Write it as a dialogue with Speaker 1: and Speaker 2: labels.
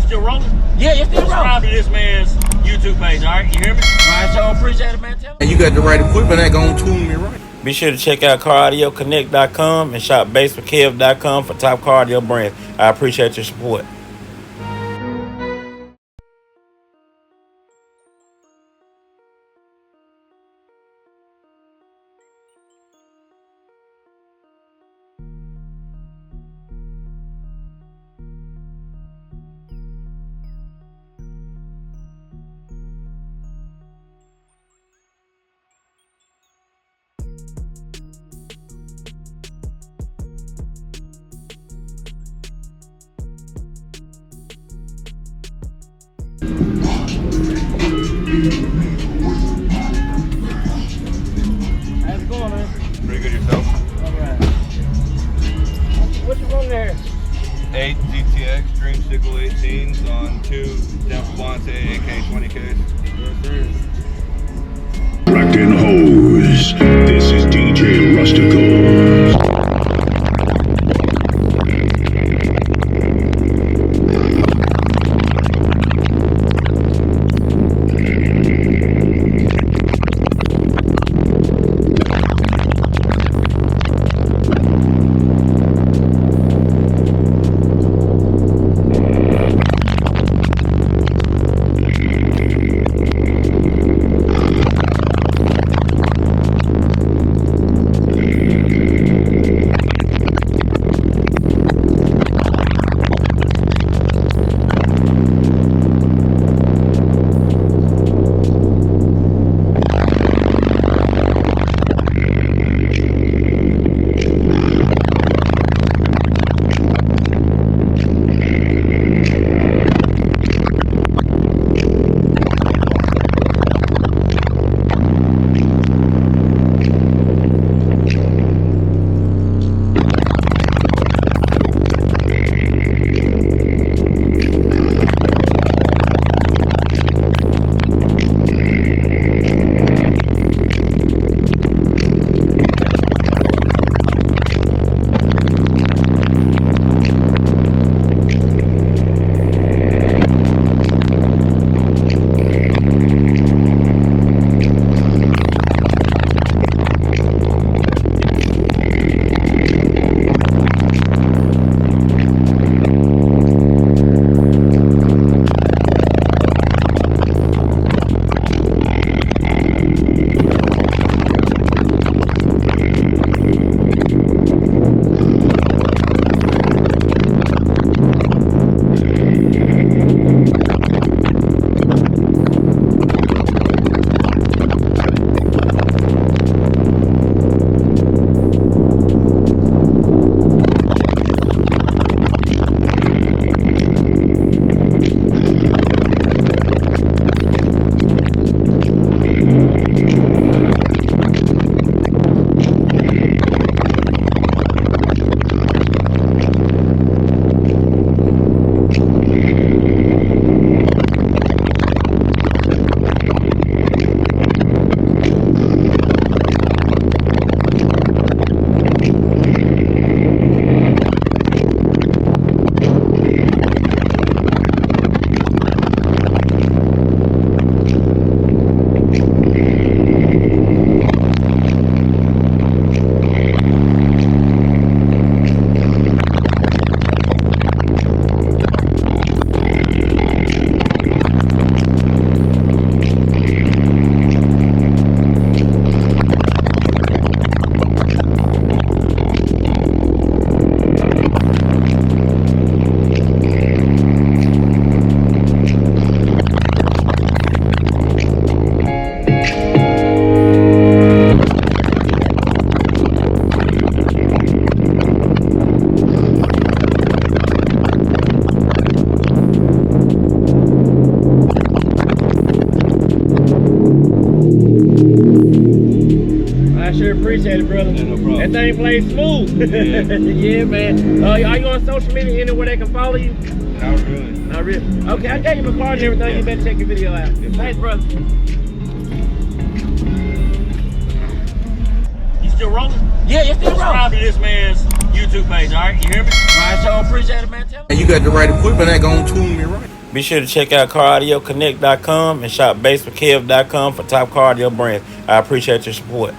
Speaker 1: still rolling?
Speaker 2: Yeah, it's still rolling.
Speaker 1: Subscribe to this man's YouTube page, all right? You hear me?
Speaker 2: All right, so appreciate it, man. Tell
Speaker 3: And you got the right equipment that gonna tune me right.
Speaker 4: Be sure to check out CarAudioConnect.com and shop BASSWITHKEV.com for top car audio brands. I appreciate your support.
Speaker 2: How's it going, man?
Speaker 5: Pretty good yourself.
Speaker 2: All right. What you running there?
Speaker 5: 8 GTX Dreamsicle 18s on 2 Delphonte AK-20Ks.
Speaker 6: Rockin' Hose. This is DJ Rustical.
Speaker 2: Appreciate it, brother.
Speaker 5: Yeah, no problem.
Speaker 2: That thing plays smooth.
Speaker 5: Yeah,
Speaker 2: yeah, man. Are you on social media anywhere they can follow you?
Speaker 5: Not really.
Speaker 2: Not really. Okay, I gave you my card and everything. You better check your video out. Thanks, brother.
Speaker 1: You still rolling?
Speaker 2: Yeah, it's still rolling.
Speaker 1: Subscribe to this man's YouTube page, all right? You hear me?
Speaker 2: All right, so appreciate it, man. Tell me.
Speaker 3: And you got the right equipment that gonna tune me right.
Speaker 4: Be sure to check out CarAudioConnect.com and shop BASSWITHKEV.com for top car audio brands. I appreciate your support.